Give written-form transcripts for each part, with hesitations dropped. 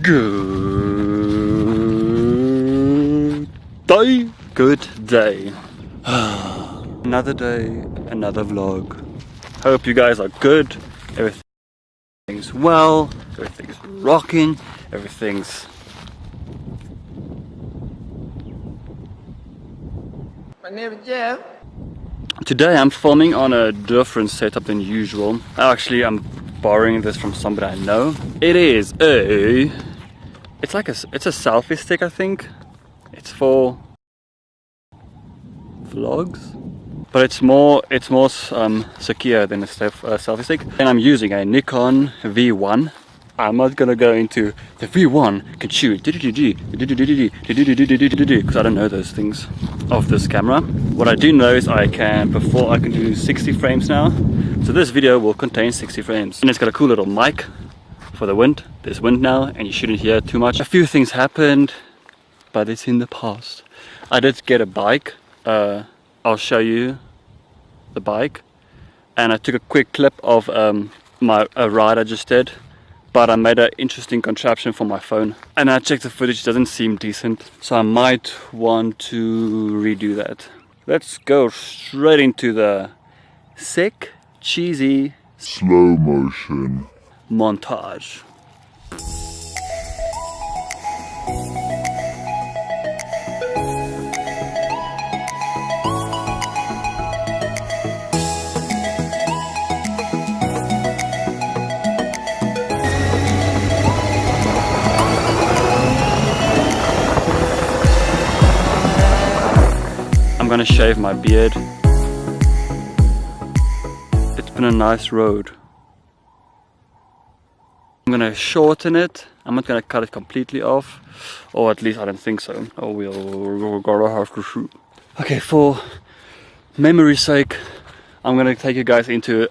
Good day. Another day, another vlog. Hope you guys are good. Everything's well, everything's rocking, everything's... My name is Jeff. Today I'm filming on a different setup than usual. Actually, I'm borrowing this from somebody I know. It is a... It's a selfie stick, I think. It's for vlogs, but it's more secure than a selfie stick. And I'm using a Nikon V1. I'm not gonna go into the V1 can shoot because I don't know those things of this camera. What I do know is I can do 60 frames now. So this video will contain 60 frames, and it's got a cool little mic for the wind. There's wind now, and you shouldn't hear too much. A few things happened, but it's in the past. I did get a bike. I'll show you the bike, and I took a quick clip of a ride I just did, but I made an interesting contraption for my phone, and I checked the footage. It doesn't seem decent, so I might want to redo that. Let's go straight into the sick, cheesy, slow motion montage. I'm gonna shave my beard. It's been a nice road. I'm gonna shorten it. I'm not gonna cut it completely off, or at least I don't think so. Oh, we're gonna have to shoot. Okay, for memory's sake, I'm gonna take you guys into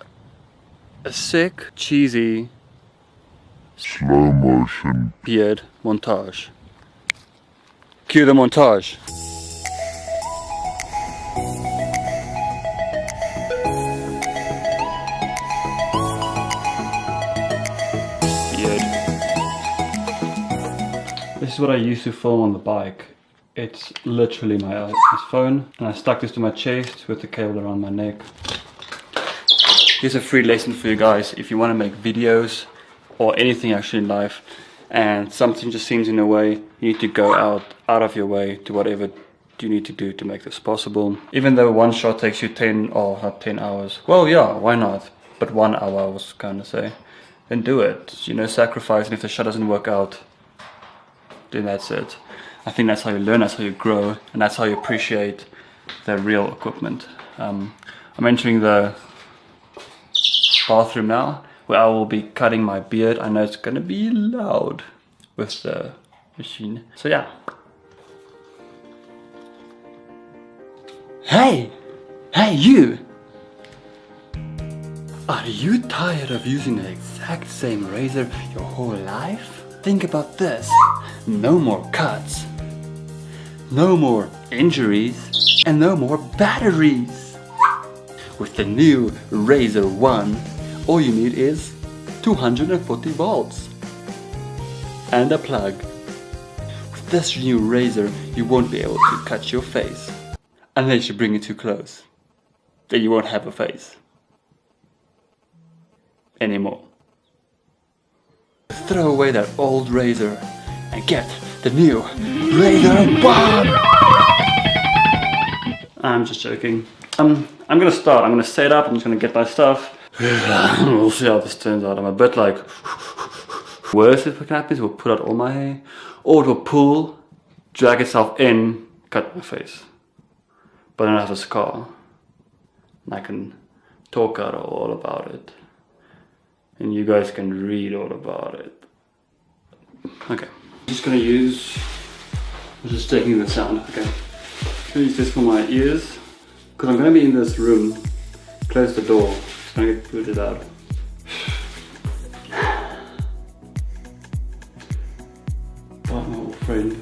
a sick, cheesy, slow motion beard montage. Cue the montage. This is what I used to film on the bike. It's literally my phone, and I stuck this to my chest with the cable around my neck. Here's a free lesson for you guys. If you want to make videos or anything actually in life, and something just seems in the way, you need to go out of your way to whatever you need to do to make this possible. Even though one shot takes you 10 or not 10 hours. Well, yeah, why not? But 1 hour I was gonna say. Then do it. You know, sacrifice, and if the shot doesn't work out, then that's it. I think that's how you learn, that's how you grow, and that's how you appreciate the real equipment. I'm entering the bathroom now, where I will be cutting my beard. I know it's gonna be loud with the machine. So yeah. Hey! Hey you! Are you tired of using the exact same razor your whole life? Think about this. No more cuts, no more injuries, and no more batteries. With the new Razor One, all you need is 240 volts and a plug. With this new razor, you won't be able to cut your face unless you bring it too close. Then you won't have a face anymore. Throw away that old razor and get the new Razor One! I'm just joking. I'm gonna start. I'm gonna set up. I'm just gonna get my stuff. We'll see how this turns out. I'm a bit like... Worst if it happens, it will put out all my hair. Or it will pull, drag itself in, cut my face. But then I have a scar. And I can talk out all about it. And you guys can read all about it. Okay, I'm just taking the sound, okay. I'm gonna use this for my ears, because I'm gonna be in this room. Close the door, it's gonna get booted out. Bye, my old friend.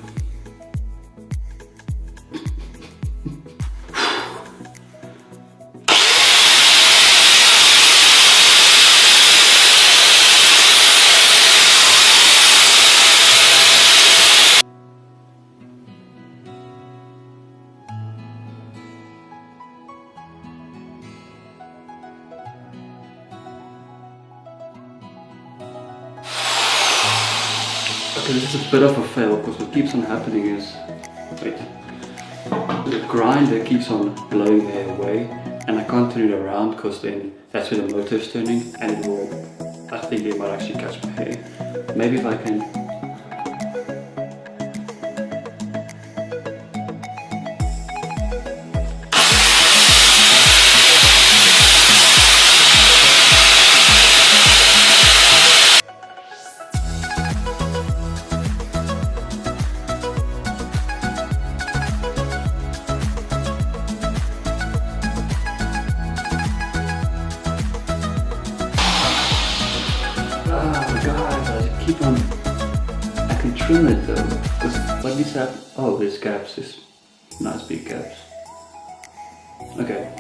So this is a bit of a fail because what keeps on happening is, wait, the grinder keeps on blowing the hair away and I can't turn it around because then that's where the motor is turning and it will, I think it might actually catch my hair. Maybe if I can. Oh guys, I keep on, I can trim it though, because what needs to happen, oh there's gaps, there's nice big gaps. Okay,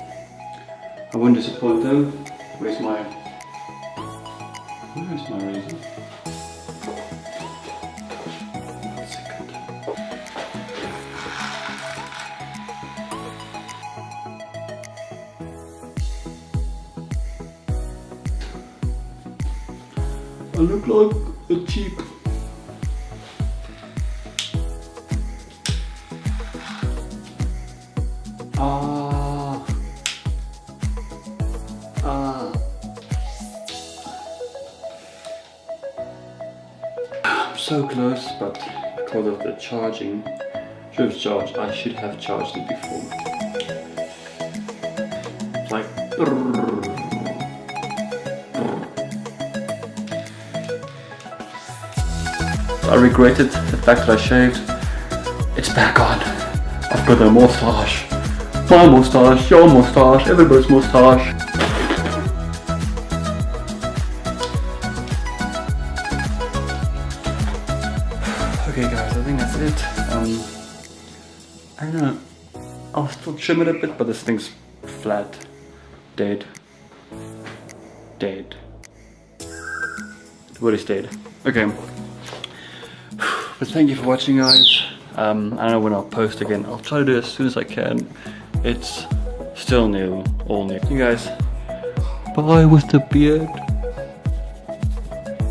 I won't disappoint them. Where's my razor? 1 second. I look like a cheap. I'm so close, but because of the charging, I should have charged it before. It's like. I regretted the fact that I shaved. It's back on. I've got a moustache. My moustache, your moustache, everybody's moustache. Okay guys, I think that's it. I don't know. I'll still trim it a bit, but this thing's flat. Dead. Dead. What is dead? Okay. But thank you for watching guys. I don't know when I'll post again. I'll try to do it as soon as I can. It's still new, all new. You guys, bye with the beard.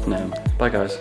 No, bye guys.